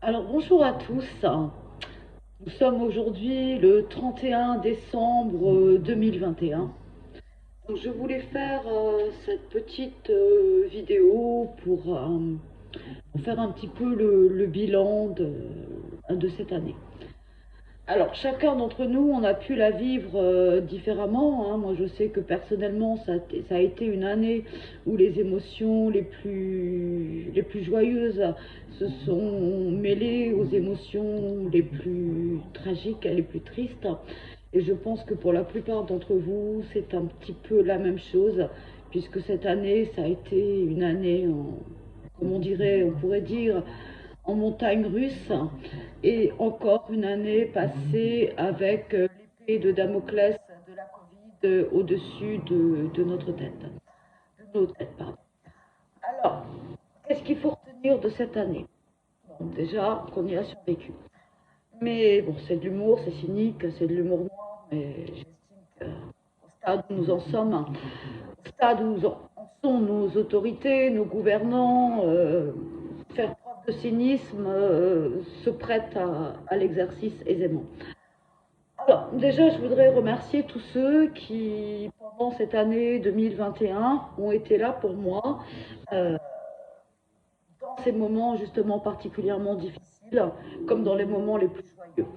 Alors bonjour à tous. Nous sommes aujourd'hui le 31 décembre 2021. Donc je voulais faire cette petite vidéo pour faire un petit peu le bilan de cette année. Alors chacun d'entre nous, on a pu la vivre différemment, hein. Moi je sais que personnellement ça a été une année où les émotions les plus joyeuses se sont mêlées aux émotions les plus tragiques et les plus tristes. Et je pense que pour la plupart d'entre vous, c'est un petit peu la même chose, puisque cette année, ça a été une année, comme on pourrait dire, en montagne russe, et encore une année passée avec l'épée de Damoclès de la Covid au-dessus de notre tête. De nos têtes, pardon. Alors, qu'est-ce qu'il faut retenir de cette année? Bon, déjà, qu'on y a survécu. Mais bon, c'est de l'humour, c'est cynique, c'est de l'humour noir, mais j'estime qu'au stade où nous en sommes, au stade où en sont nos autorités, nos gouvernants, faire preuve de cynisme se prête à l'exercice aisément. Alors, déjà, je voudrais remercier tous ceux qui, pendant cette année 2021, ont été là pour moi, euh, dans ces moments justement particulièrement difficiles, comme dans les moments les plus joyeux.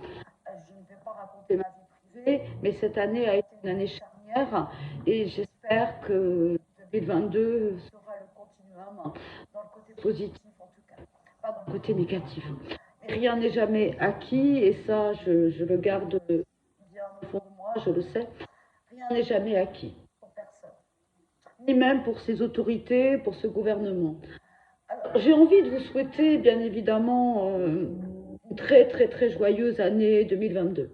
Je ne vais pas raconter ma vie privée, mais cette année a été une année charnière et j'espère que 2022 sera le continuum dans le côté positif en tout cas, pas dans le côté négatif. Mais rien n'est jamais acquis et ça je le garde bien au fond de moi, je le sais. Rien n'est jamais acquis pour personne, ni même pour ces autorités, pour ce gouvernement. J'ai envie de vous souhaiter, bien évidemment, une très très très joyeuse année 2022.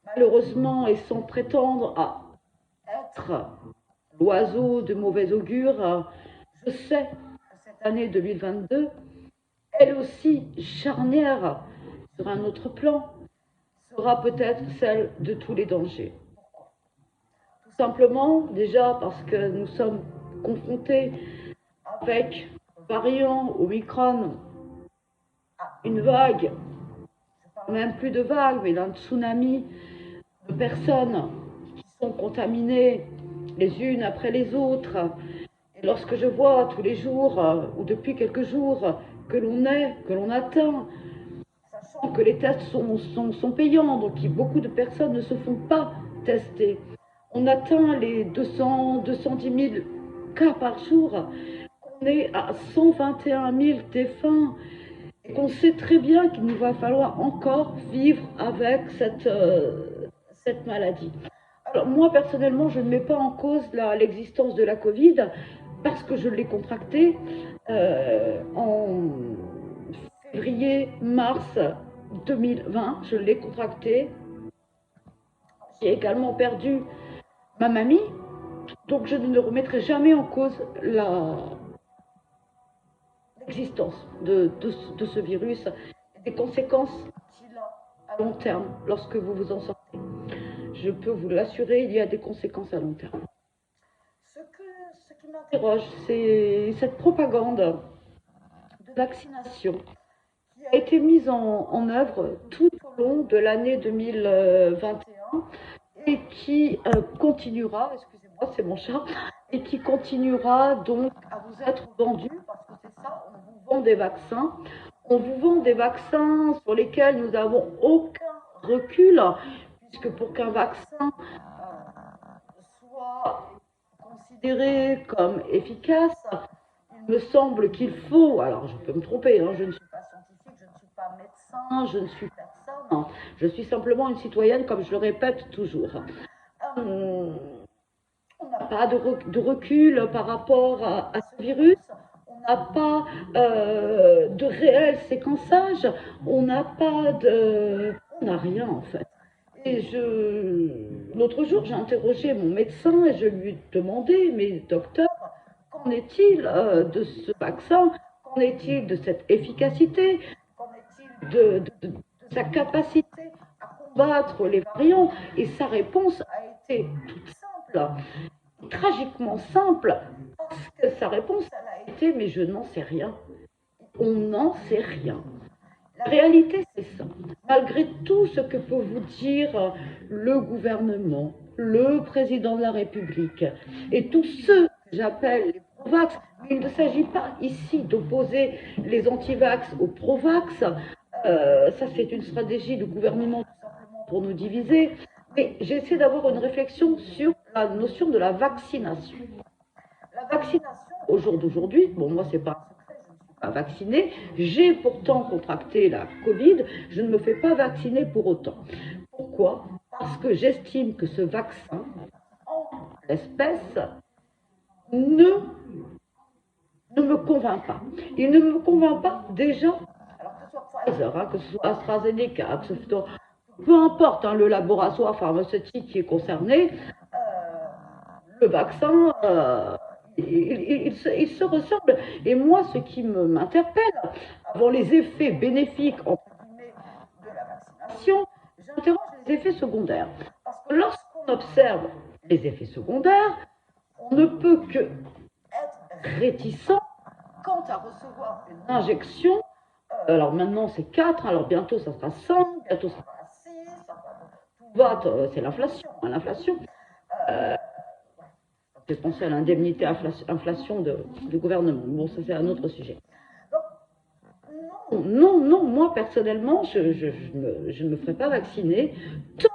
Malheureusement, et sans prétendre à être l'oiseau de mauvais augure, je sais que cette année 2022, elle aussi charnière sur un autre plan, sera peut-être celle de tous les dangers. Tout simplement, déjà parce que nous sommes confrontés avec le variant Omicron, une vague, je parle même plus de vague, mais d'un tsunami de personnes qui sont contaminées les unes après les autres. Et lorsque je vois tous les jours, ou depuis quelques jours, que l'on atteint, sachant que les tests sont payants, donc beaucoup de personnes ne se font pas tester. On atteint les 210 000 cas par jour, qu'on est à 121 000 défunts, et qu'on sait très bien qu'il nous va falloir encore vivre avec cette maladie. Alors moi personnellement, je ne mets pas en cause l'existence de la Covid parce que je l'ai contractée en février, mars 2020. Je l'ai contractée. J'ai également perdu ma mamie, donc je ne remettrai jamais en cause l'existence de ce virus et des conséquences qu'il a à long terme lorsque vous vous en sortez. Je peux vous l'assurer, il y a des conséquences à long terme. Ce qui m'interroge, c'est cette propagande de vaccination qui a été mise en œuvre tout au long de l'année 2021 et qui continuera, excusez-moi, c'est mon chat, et qui continuera donc à vous être vendue, parce que c'est ça, on vous vend des vaccins. On vous vend des vaccins sur lesquels nous n'avons aucun recul, puisque pour qu'un vaccin soit considéré comme efficace, il me semble qu'il faut, alors je peux me tromper, hein, je ne suis pas scientifique, je ne suis pas médecin, je ne suis personne, hein, je suis simplement une citoyenne, comme je le répète toujours. On n'a pas de recul par rapport à ce virus, on n'a pas de réel séquençage, on n'a pas de... On n'a rien en fait. Et l'autre jour, j'ai interrogé mon médecin et je lui ai demandé, mais docteur, qu'en est-il de ce vaccin? Qu'en est-il de cette efficacité? Qu'en est-il de sa capacité à combattre les variants? Et sa réponse a été toute simple, tragiquement simple, parce que sa réponse elle a été mais je n'en sais rien. On n'en sait rien. La réalité, c'est ça. Malgré tout ce que peut vous dire le gouvernement, le président de la République et tous ceux que j'appelle les pro-vax, mais il ne s'agit pas ici d'opposer les anti-vax aux pro-vax. Ça, c'est une stratégie du gouvernement tout simplement pour nous diviser. Mais j'essaie d'avoir une réflexion sur la notion de la vaccination. La vaccination, au jour d'aujourd'hui, bon, moi, c'est pas un secret, je ne suis pas vaccinée. J'ai pourtant contracté la Covid. Je ne me fais pas vacciner pour autant. Pourquoi? Parce que j'estime que ce vaccin, en l'espèce, ne me convainc pas. Il ne me convainc pas déjà, alors que ce soit Pfizer, hein, que ce soit AstraZeneca, que ce soit, peu importe hein, le laboratoire pharmaceutique qui est concerné, le vaccin, il se ressemble. Et moi, ce qui m'interpelle, avant les effets bénéfiques entre guillemets, de la vaccination, j'interroge les effets secondaires. Parce que lorsqu'on observe les effets secondaires, on ne peut que être réticent quant à recevoir une injection. Alors maintenant c'est 4, alors bientôt ça sera 5, bientôt ça sera 6, tout va, c'est l'inflation. Hein, l'inflation. J'ai pensé à l'indemnité inflation du gouvernement. Bon, ça c'est un autre sujet. Donc, non, moi personnellement, je ne me ferai pas vacciner tant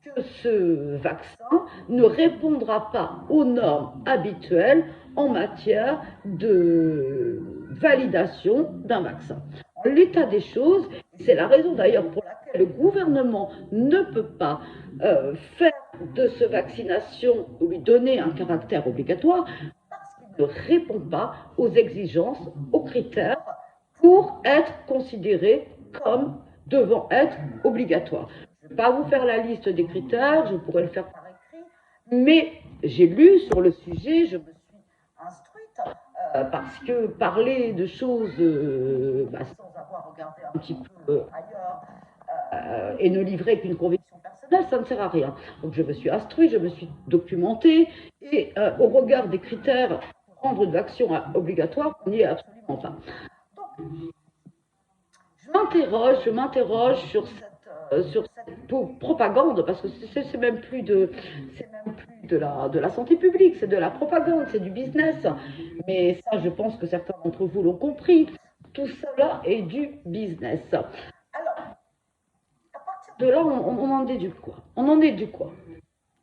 que ce vaccin ne répondra pas aux normes habituelles en matière de validation d'un vaccin. En l'état des choses, c'est la raison d'ailleurs pour laquelle le gouvernement ne peut pas faire de cette vaccination ou lui donner un caractère obligatoire parce qu'il ne répond pas aux exigences, aux critères pour être considéré comme devant être obligatoire. Je ne vais pas vous faire la liste des critères, je pourrais le faire par écrit, mais j'ai lu sur le sujet, je me suis instruite, parce que parler de choses sans avoir regardé un petit peu ailleurs et ne livrer qu'une conviction personnelle, ça ne sert à rien. Donc je me suis instruite, je me suis documentée, et au regard des critères pour rendre une vaccin obligatoire, on n'y est absolument pas. Donc, je m'interroge sur cette propagande, parce que c'est même plus de la santé publique, c'est de la propagande, c'est du business. Mais ça, je pense que certains d'entre vous l'ont compris. Tout cela est du business. Alors, à partir de là, on en déduit quoi? On en déduit quoi?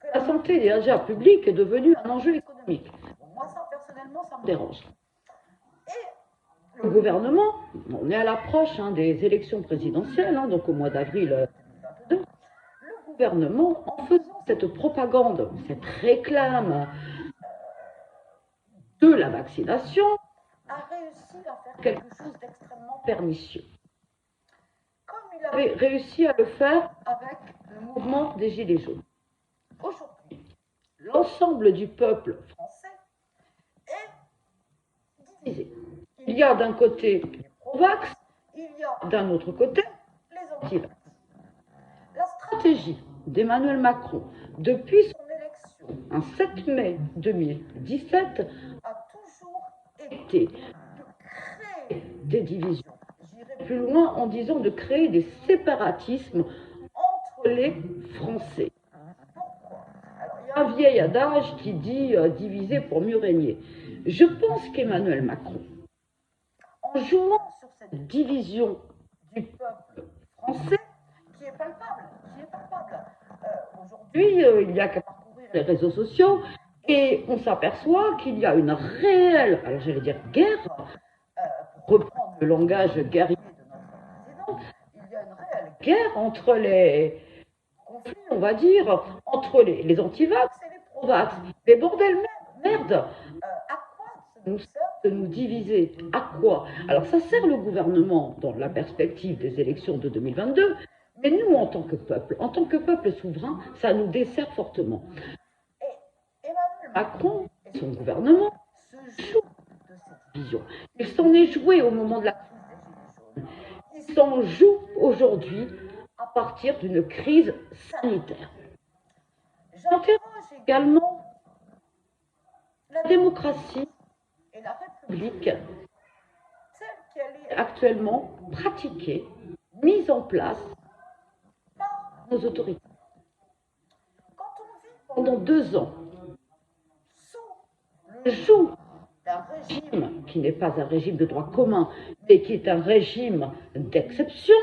Que la santé déjà publique est devenue un enjeu économique. Bon, moi, ça, personnellement, ça me dérange. Le gouvernement, on est à l'approche des élections présidentielles, donc au mois d'avril 2022, le gouvernement, en faisant cette propagande, cette réclame de la vaccination, a réussi à faire quelque chose d'extrêmement pernicieux. Comme il avait réussi à le faire avec le mouvement des Gilets jaunes. Aujourd'hui, l'ensemble du peuple français est divisé. Il y a d'un côté les pro-vax, il y a d'un autre côté les anti-vax. La stratégie d'Emmanuel Macron, depuis son élection, un 7 mai 2017, a toujours été de créer des divisions. J'irai plus loin en disant de créer des séparatismes entre les Français. Pourquoi? Alors, il y a un vieil adage qui dit diviser pour mieux régner. Je pense qu'Emmanuel Macron, en jouant sur cette division du peuple français, qui est palpable, aujourd'hui, il n'y a qu'à parcourir les réseaux sociaux et on s'aperçoit qu'il y a une réelle, alors j'allais dire guerre, pour reprendre le langage guerrier de notre président, il y a une réelle guerre entre les conflits, on va dire, entre les anti-vax et les pro-vax. Mais bordel, merde, à quoi ça nous sert de nous diviser? À quoi? Alors ça sert le gouvernement dans la perspective des élections de 2022, mais nous, en tant que peuple souverain, ça nous dessert fortement. Et Emmanuel Macron et son gouvernement se jouent de cette vision. Il s'en est joué au moment de la crise des Gilets jaunes. Il s'en joue aujourd'hui à partir d'une crise sanitaire. J'interroge également la démocratie et la République telle qu'elle est actuellement pratiquée mises en place par nos autorités. Quand on vit pendant 2 ans sous le joug d'un régime qui n'est pas un régime de droit commun, mais qui est un régime d'exception,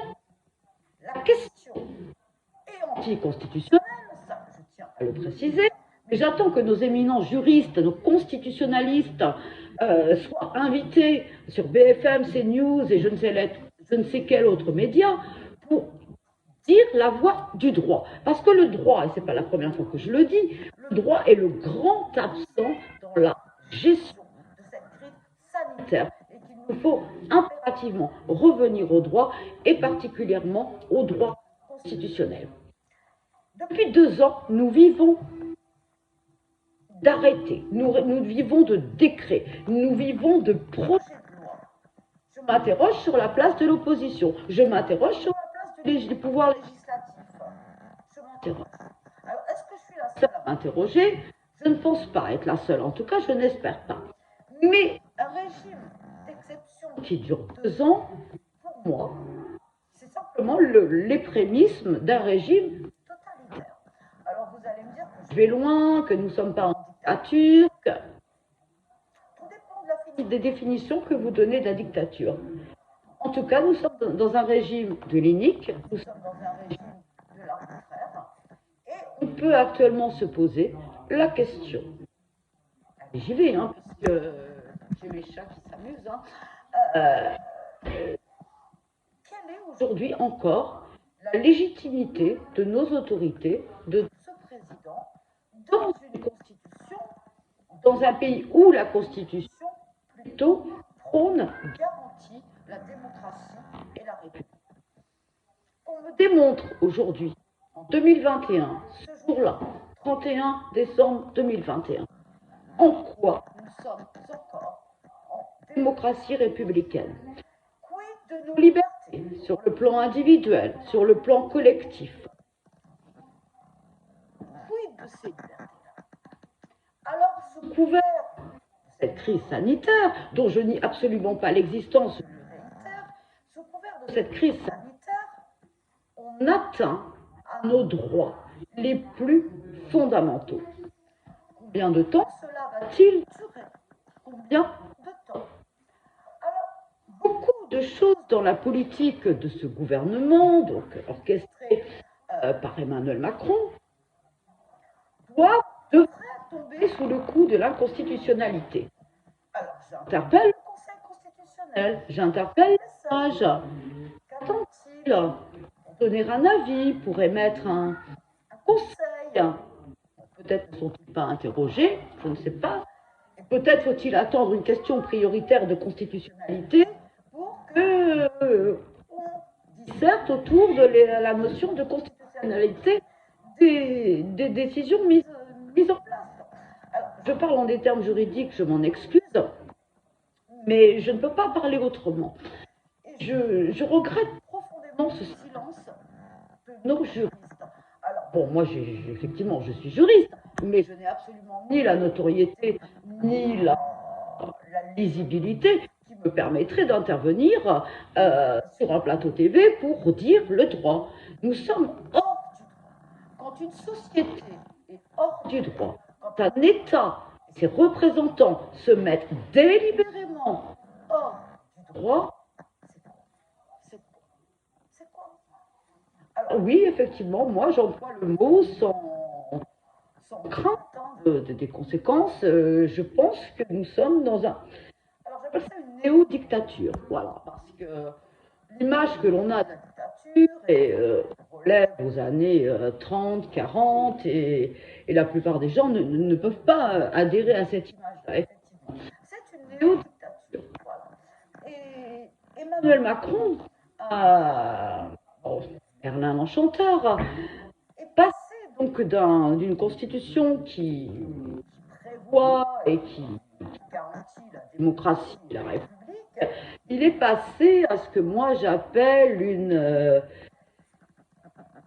la question est anticonstitutionnelle, ça je tiens à le préciser, mais j'attends que nos éminents juristes, nos constitutionnalistes soient invités sur BFM, CNews et je ne sais quel autre média pour dire la voix du droit. Parce que le droit, et ce n'est pas la première fois que je le dis, le droit est le grand absent dans la gestion de cette crise sanitaire et qu'il nous faut impérativement revenir au droit et particulièrement au droit constitutionnel. Depuis 2 ans, nous vivons d'arrêtés, nous vivons de décrets, nous vivons de projets de loi. Je m'interroge sur la place de l'opposition, je m'interroge sur la place du pouvoir législatif. Je m'interroge. Alors, est-ce que je suis la seule à m'interroger? Je ne pense pas être la seule, en tout cas, je n'espère pas. Mais un régime d'exception qui dure 2 ans, pour moi, c'est simplement les prémices d'un régime totalitaire. Alors, vous allez me dire que je vais loin, que nous ne sommes pas en dictature, que... Tout dépend des définitions que vous donnez de la dictature. En tout cas, nous sommes dans un régime de l'inique, nous sommes dans un régime de l'arbitraire, et on peut actuellement se poser la question. Allez, j'y vais, puisque j'ai mes chats qui s'amusent. Quelle est aujourd'hui encore la légitimité de nos autorités, de ce président, dans une constitution, dans un pays où la constitution, plutôt, prône, garantit la démocratie et la République. On me démontre aujourd'hui, en 2021, ce jour-là, 31 décembre 2021, en quoi nous sommes encore en démocratie républicaine. Quid de nos libertés sur le plan individuel, sur le plan collectif? Quid de ces libertés-là? Alors, sous couvert de cette crise sanitaire, dont je nie absolument pas l'existence, je le réitère, sous couvert de cette crise sanitaire, on atteint à nos droits les plus fondamentaux. Combien de temps cela va-t-il durer? Combien de temps? Alors, beaucoup de choses dans la politique de ce gouvernement, donc orchestrée par Emmanuel Macron, devraient tomber sous le coup de l'inconstitutionnalité. Alors, j'interpelle le Conseil constitutionnel, j'interpelle les sages. Qu'attend-il pour donner un avis, pour émettre un conseil? Peut-être ne sont-ils pas interrogés, je ne sais pas. Peut-être faut-il attendre une question prioritaire de constitutionnalité pour qu'on disserte autour de la notion de constitutionnalité des décisions mises en place. Alors, je parle en des termes juridiques, je m'en excuse, mais je ne peux pas parler autrement. Et je regrette profondément ce silence de nos juristes. Alors, bon, moi, effectivement, je suis juriste, mais je n'ai absolument ni la notoriété, ni la lisibilité qui me permettrait d'intervenir sur un plateau TV pour dire le droit. Nous sommes hors du droit. Quand une société est hors du droit, quand un État et ses représentants se mettent délibérément hors du droit, c'est quoi? Alors oui, effectivement, moi j'emploie le mot sans crainte des conséquences. Je pense que nous sommes dans un... Alors j'appelle ça une néo-dictature, voilà, parce que l'image que l'on a de la dictature relève aux années 30, 40, et la plupart des gens ne peuvent pas adhérer à cette image-là, effectivement. C'est une néo-dictature, voilà. Et Emmanuel Macron, Merlin l'Enchanteur, est passé donc d'une constitution qui prévoit et qui garantit la démocratie et la République, il est passé à ce que moi j'appelle une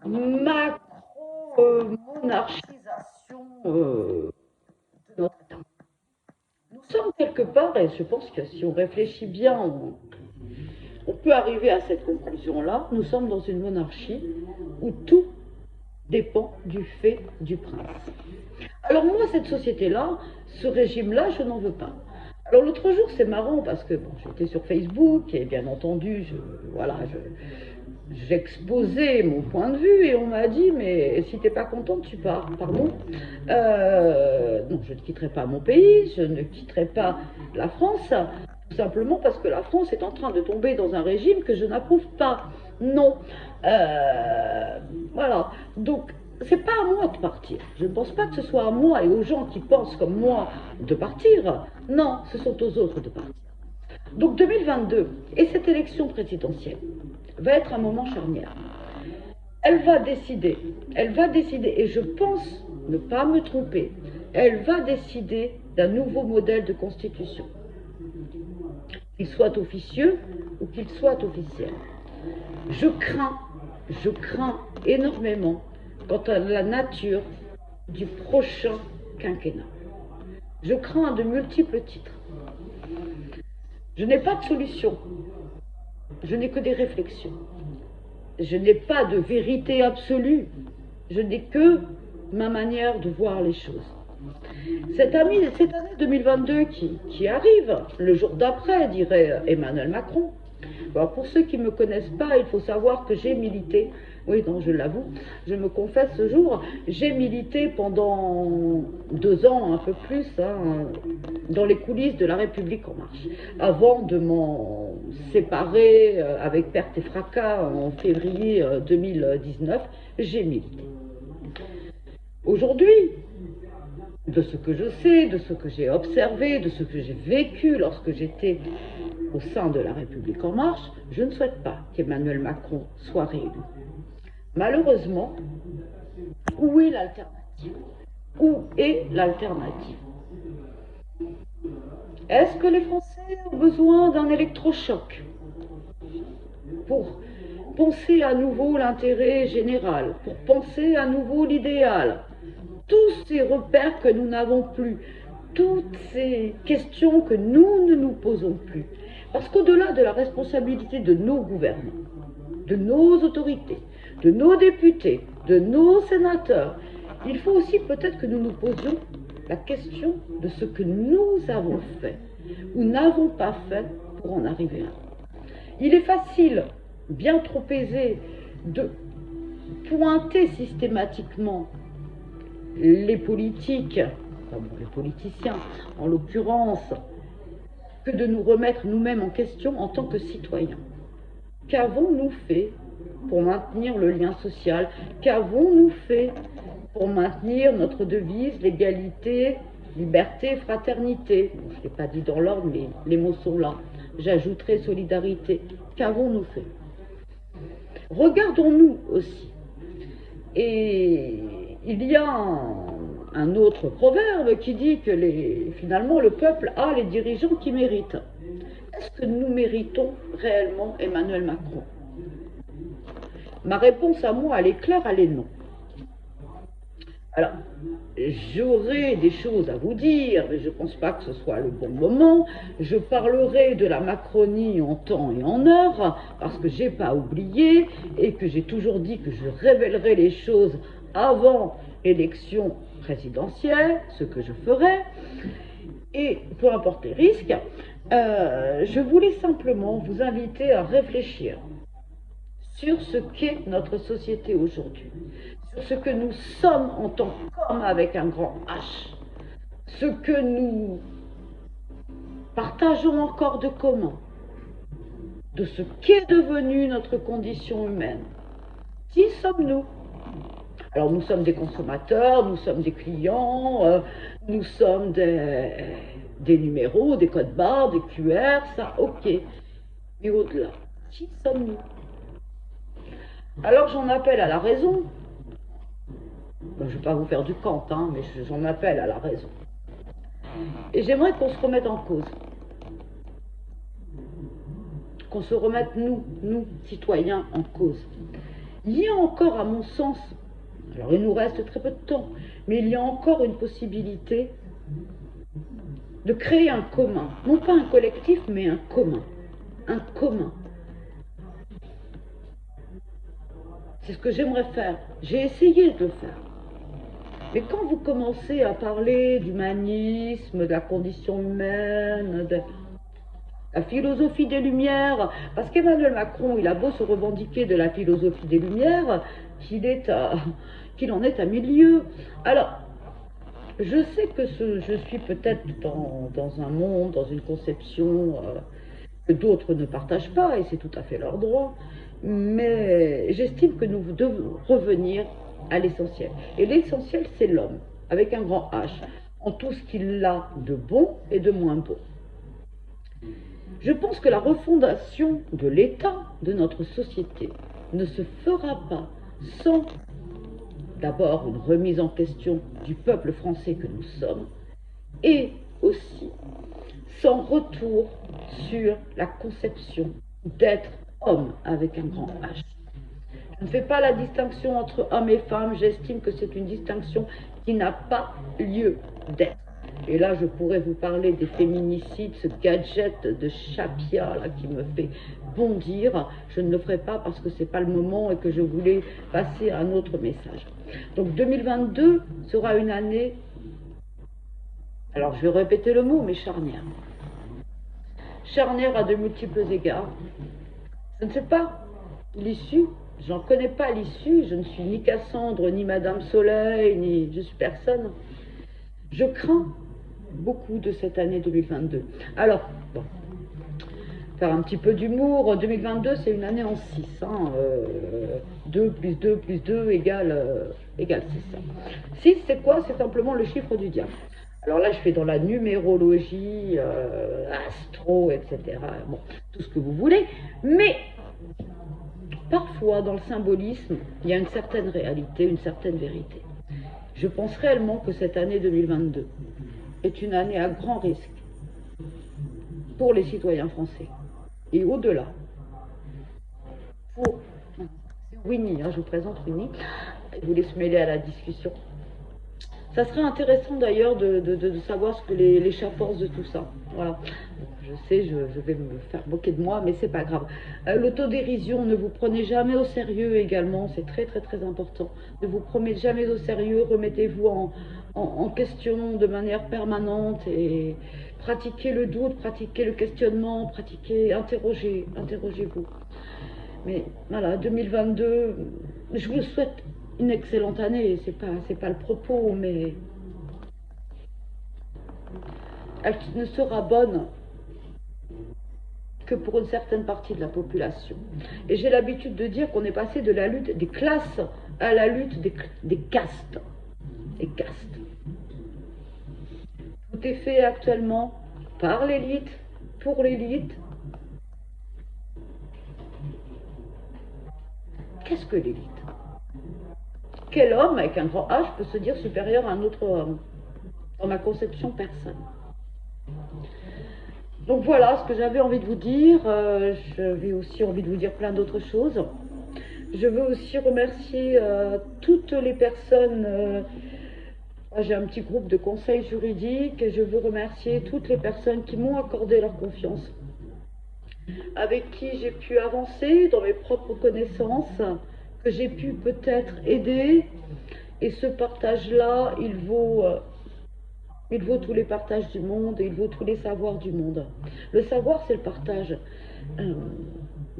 macro-monarchisation de notre État. Nous sommes quelque part, et je pense que si on réfléchit bien, On peut arriver à cette conclusion-là. Nous sommes dans une monarchie où tout dépend du fait du prince. Alors moi, cette société-là, ce régime-là, je n'en veux pas. Alors l'autre jour, c'est marrant parce que bon, j'étais sur Facebook et bien entendu, j'exposais mon point de vue et on m'a dit mais si t'es pas contente, tu pars. Pardon. Non, je ne quitterai pas mon pays, je ne quitterai pas la France, tout simplement parce que la France est en train de tomber dans un régime que je n'approuve pas. Non. Voilà. Donc c'est pas à moi de partir. Je ne pense pas que ce soit à moi et aux gens qui pensent comme moi de partir. Non, ce sont aux autres de partir. Donc 2022 et cette élection présidentielle va être un moment charnière. Elle va décider, et je pense ne pas me tromper, elle va décider d'un nouveau modèle de constitution, qu'il soit officieux ou qu'il soit officiel. Je crains énormément quant à la nature du prochain quinquennat. Je crains à de multiples titres. Je n'ai pas de solution. Je n'ai que des réflexions. Je n'ai pas de vérité absolue. Je n'ai que ma manière de voir les choses. Cette année 2022 qui arrive, le jour d'après, dirait Emmanuel Macron. Alors pour ceux qui ne me connaissent pas, il faut savoir que j'ai milité, oui, non, je l'avoue, je me confesse ce jour, j'ai milité pendant 2 ans, un peu plus, dans les coulisses de La République En Marche, avant de m'en séparer avec perte et fracas en février 2019, j'ai milité. Aujourd'hui, de ce que je sais, de ce que j'ai observé, de ce que j'ai vécu lorsque j'étais au sein de La République En Marche, je ne souhaite pas qu'Emmanuel Macron soit réélu. Malheureusement, où est l'alternative? Où est l'alternative? Est-ce que les Français ont besoin d'un électrochoc pour penser à nouveau l'intérêt général, pour penser à nouveau l'idéal? Tous ces repères que nous n'avons plus, toutes ces questions que nous ne nous posons plus. Parce qu'au-delà de la responsabilité de nos gouvernants, de nos autorités, de nos députés, de nos sénateurs, il faut aussi peut-être que nous nous posions la question de ce que nous avons fait ou n'avons pas fait pour en arriver là. Il est facile, bien trop aisé, de pointer systématiquement les politiques, enfin bon, les politiciens en l'occurrence, que de nous remettre nous-mêmes en question en tant que citoyens. Qu'avons-nous fait pour maintenir le lien social? Qu'avons-nous fait pour maintenir notre devise, l'égalité, liberté, fraternité? Bon, je ne l'ai pas dit dans l'ordre, mais les mots sont là. J'ajouterai solidarité. Qu'avons-nous fait? Regardons-nous aussi. Et il y a un autre proverbe qui dit que finalement le peuple a les dirigeants qui méritent. Est-ce que nous méritons réellement Emmanuel Macron? Ma réponse à moi, elle est claire, elle est non. Alors, j'aurai des choses à vous dire, mais je ne pense pas que ce soit le bon moment. Je parlerai de la Macronie en temps et en heure, parce que je n'ai pas oublié, et que j'ai toujours dit que je révélerai les choses avant l'élection présidentielle, ce que je ferai, et peu importe les risques, je voulais simplement vous inviter à réfléchir sur ce qu'est notre société aujourd'hui, sur ce que nous sommes en tant qu'hommes avec un grand H, ce que nous partageons encore de commun, de ce qu'est devenue notre condition humaine. Qui sommes-nous? Alors nous sommes des consommateurs, nous sommes des clients, nous sommes des numéros, des codes barres, des QR, ça ok. Mais au-delà, qui sommes-nous? Alors j'en appelle à la raison. Bon, je ne vais pas vous faire du Kant, mais j'en appelle à la raison. Et j'aimerais qu'on se remette en cause. Qu'on se remette, nous, citoyens, en cause. Il y a encore, à mon sens, alors il nous reste très peu de temps, mais il y a encore une possibilité de créer un commun. Non pas un collectif, mais un commun. Un commun. C'est ce que j'aimerais faire. J'ai essayé de le faire. Mais quand vous commencez à parler d'humanisme, de la condition humaine, de la philosophie des Lumières, parce qu'Emmanuel Macron, il a beau se revendiquer de la philosophie des Lumières, qu'il en est à milieu. Alors, je sais que je suis peut-être dans un monde, dans une conception que d'autres ne partagent pas, et c'est tout à fait leur droit, mais j'estime que nous devons revenir à l'essentiel. Et l'essentiel, c'est l'homme, avec un grand H, en tout ce qu'il a de bon et de moins bon. Je pense que la refondation de l'État, de notre société, ne se fera pas sans d'abord une remise en question du peuple français que nous sommes, et aussi sans retour sur la conception d'être homme avec un grand H. Je ne fais pas la distinction entre homme et femme, j'estime que c'est une distinction qui n'a pas lieu d'être. Et là, je pourrais vous parler des féminicides, ce gadget de Chapia là, qui me fait bondir. Je ne le ferai pas parce que ce n'est pas le moment et que je voulais passer à un autre message. Donc 2022 sera une année, alors je vais répéter le mot, mais charnière. Charnière à de multiples égards. Je ne sais pas l'issue, j'en connais pas l'issue, je ne suis ni Cassandre, ni Madame Soleil, ni je suis personne. Je crains beaucoup de cette année 2022. Alors, bon, faire un petit peu d'humour, 2022 c'est une année en 6, 2 plus 2 plus 2 égale 6. 6 c'est quoi? C'est simplement le chiffre du diable. Alors là je fais dans la numérologie, astro, etc. Bon, tout ce que vous voulez, mais parfois dans le symbolisme, il y a une certaine réalité, une certaine vérité. Je pense réellement que cette année 2022 est une année à grand risque pour les citoyens français. Et au-delà, pour Winnie, je vous présente Winnie, je vous laisse mêler à la discussion. Ça serait intéressant d'ailleurs de savoir ce que les chats pensent de tout ça. Voilà. Je sais, je vais me faire moquer de moi, mais c'est pas grave. L'autodérision, ne vous prenez jamais au sérieux également, c'est très très très important. Ne vous prenez jamais au sérieux, remettez-vous en question de manière permanente et pratiquez le doute, pratiquez le questionnement, interrogez-vous. Mais voilà, 2022, je vous souhaite une excellente année, c'est pas le propos, mais elle ne sera bonne que pour une certaine partie de la population. Et j'ai l'habitude de dire qu'on est passé de la lutte des classes à la lutte des castes. Des castes. Tout est fait actuellement par l'élite, pour l'élite. Qu'est-ce que l'élite? Quel homme avec un grand H peut se dire supérieur à un autre homme? Dans ma conception, personne. Donc voilà ce que j'avais envie de vous dire. J'avais aussi envie de vous dire plein d'autres choses. Je veux aussi remercier toutes les personnes. J'ai un petit groupe de conseils juridiques et je veux remercier toutes les personnes qui m'ont accordé leur confiance, avec qui j'ai pu avancer dans mes propres connaissances, que j'ai pu peut-être aider. Et ce partage-là, il vaut tous les partages du monde, et il vaut tous les savoirs du monde. Le savoir, c'est le partage.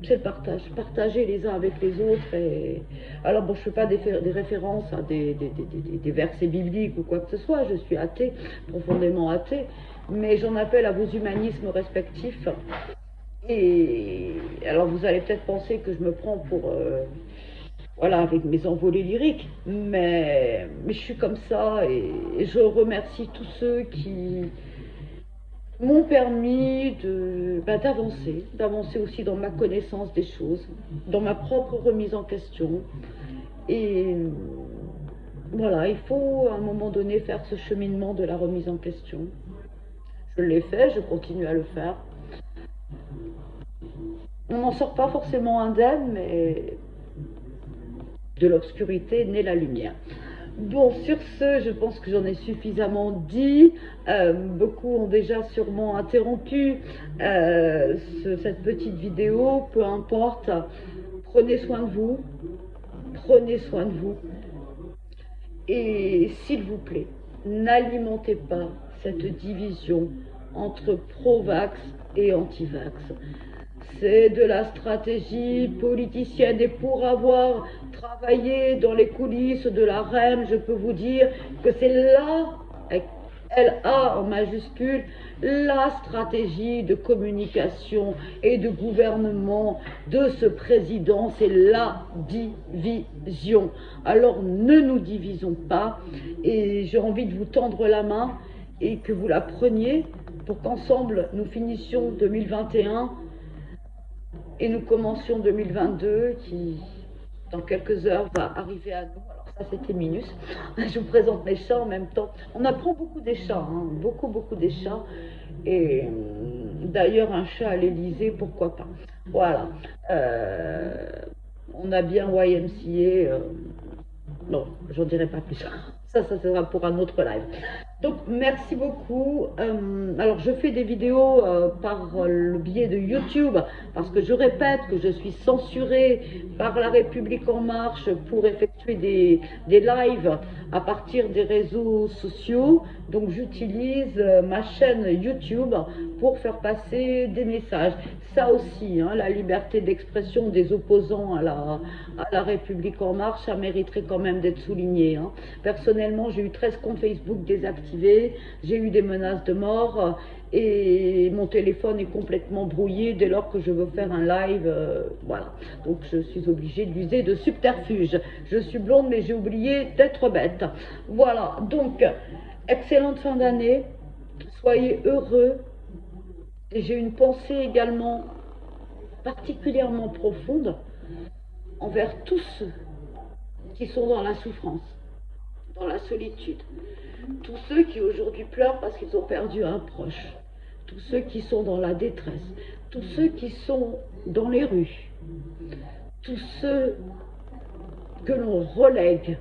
C'est le partage. Partager les uns avec les autres. Alors, bon, je ne fais pas des références à des versets bibliques ou quoi que ce soit. Je suis athée, profondément athée. Mais j'en appelle à vos humanismes respectifs. Et alors, vous allez peut-être penser que je me prends pour... voilà, avec mes envolées lyriques, mais je suis comme ça et je remercie tous ceux qui m'ont permis d'avancer aussi dans ma connaissance des choses, dans ma propre remise en question. Et voilà, il faut à un moment donné faire ce cheminement de la remise en question. Je l'ai fait, je continue à le faire. On n'en sort pas forcément indemne, mais de l'obscurité naît la lumière. Bon, sur ce, je pense que j'en ai suffisamment dit. Beaucoup ont déjà sûrement interrompu cette petite vidéo. Peu importe, prenez soin de vous, prenez soin de vous. Et s'il vous plaît, n'alimentez pas cette division entre pro-vax et anti-vax. C'est de la stratégie politicienne et pour avoir travaillé dans les coulisses de la REM, je peux vous dire que c'est là, avec LA en majuscule, la stratégie de communication et de gouvernement de ce président, c'est la division. Alors ne nous divisons pas et j'ai envie de vous tendre la main et que vous la preniez pour qu'ensemble nous finissions 2021 et nous commencions 2022 qui, dans quelques heures, va arriver à nous. Alors ça, c'était Minus. Je vous présente mes chats en même temps. On apprend beaucoup des chats, hein, beaucoup des chats. Et d'ailleurs, un chat à l'Élysée, pourquoi pas. Voilà. On a bien YMCA. Non, j'en dirai pas plus. Ça sera pour un autre live. Donc, merci beaucoup. Alors, je fais des vidéos par le biais de YouTube, parce que je répète que je suis censurée par La République En Marche pour effectuer des lives à partir des réseaux sociaux. Donc, j'utilise ma chaîne YouTube pour faire passer des messages. Ça aussi, hein, la liberté d'expression des opposants à la République En Marche, ça mériterait quand même d'être souligné. Hein. Personnellement, j'ai eu 13 comptes Facebook désactivés, j'ai eu des menaces de mort et mon téléphone est complètement brouillé dès lors que je veux faire un live. Voilà, donc je suis obligée d'user de subterfuge. Je suis blonde, mais j'ai oublié d'être bête. Voilà, donc, excellente fin d'année, soyez heureux. Et j'ai une pensée également particulièrement profonde envers tous ceux qui sont dans la souffrance, dans la solitude, tous ceux qui aujourd'hui pleurent parce qu'ils ont perdu un proche, tous ceux qui sont dans la détresse, tous ceux qui sont dans les rues, tous ceux que l'on relègue.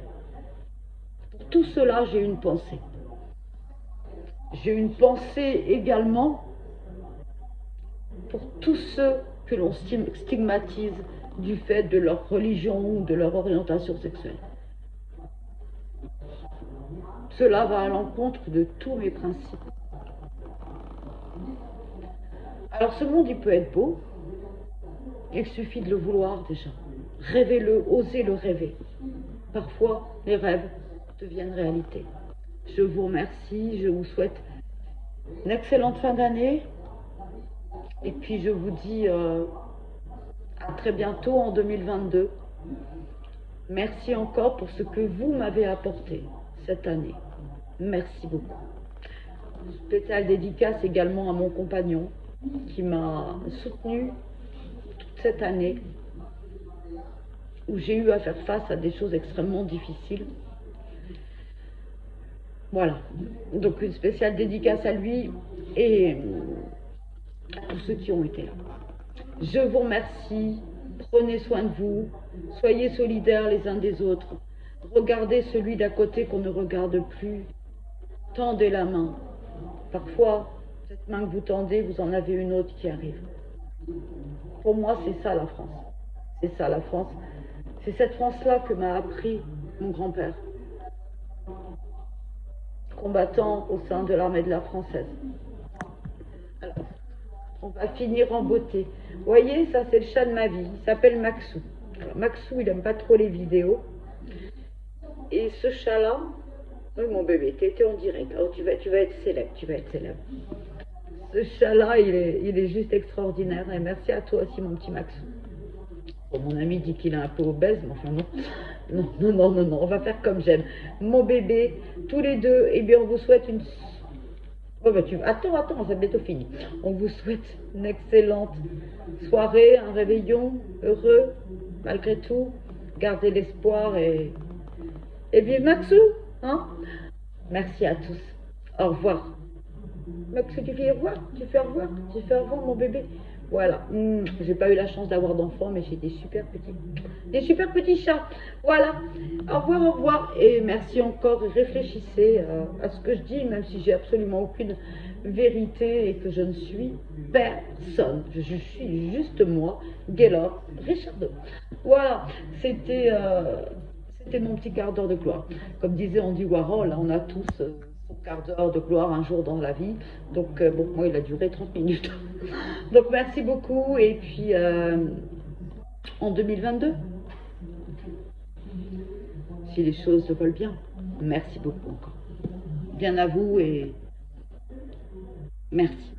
Pour tout cela, j'ai une pensée. J'ai une pensée également pour tous ceux que l'on stigmatise du fait de leur religion ou de leur orientation sexuelle. Cela va à l'encontre de tous mes principes. Alors ce monde, il peut être beau, il suffit de le vouloir déjà. Rêvez-le, osez le rêver. Parfois, les rêves deviennent réalité. Je vous remercie, je vous souhaite une excellente fin d'année. Et puis je vous dis à très bientôt en 2022. Merci encore pour ce que vous m'avez apporté cette année. Merci beaucoup. Spéciale dédicace également à mon compagnon qui m'a soutenu toute cette année où j'ai eu à faire face à des choses extrêmement difficiles. Voilà. Donc une spéciale dédicace à lui et à tous ceux qui ont été là. Je vous remercie, prenez soin de vous, soyez solidaires les uns des autres, regardez celui d'à côté qu'on ne regarde plus, tendez la main. Parfois, cette main que vous tendez, vous en avez une autre qui arrive. Pour moi, c'est ça la France. C'est ça la France. C'est cette France-là que m'a appris mon grand-père, combattant au sein de l'armée de la française. Alors, on va finir en beauté. Vous voyez, ça c'est le chat de ma vie. Il s'appelle Maxou. Alors, Maxou, il n'aime pas trop les vidéos. Et ce chat-là, oui mon bébé, tu étais en direct. Alors tu vas être célèbre, tu vas être célèbre. Ce chat-là, il est juste extraordinaire. Et merci à toi aussi, mon petit Maxou. Bon, mon ami dit qu'il est un peu obèse, mais enfin non. Non, on va faire comme j'aime. Mon bébé, tous les deux, eh bien on vous souhaite une... Oh, bah, attends, c'est bientôt fini. On vous souhaite une excellente soirée, un réveillon heureux, malgré tout. Gardez l'espoir et vive Maxou, hein? Merci à tous. Au revoir. Maxou, tu fais au revoir? Tu fais au revoir? Tu fais au revoir, mon bébé? Voilà. J'ai pas eu la chance d'avoir d'enfants, mais j'ai des super petits chats. Voilà. Au revoir. Et merci encore. Réfléchissez à ce que je dis, même si j'ai absolument aucune vérité et que je ne suis personne. Je suis juste moi, Gaylor Richardot. Voilà, c'était mon petit quart d'heure de gloire. Comme disait Andy Warhol, hein, on a tous son quart d'heure de gloire un jour dans la vie. Donc, bon, moi, il a duré 30 minutes. Donc, merci beaucoup. Et puis, en 2022, si les choses se veulent bien, merci beaucoup encore. Bien à vous et merci.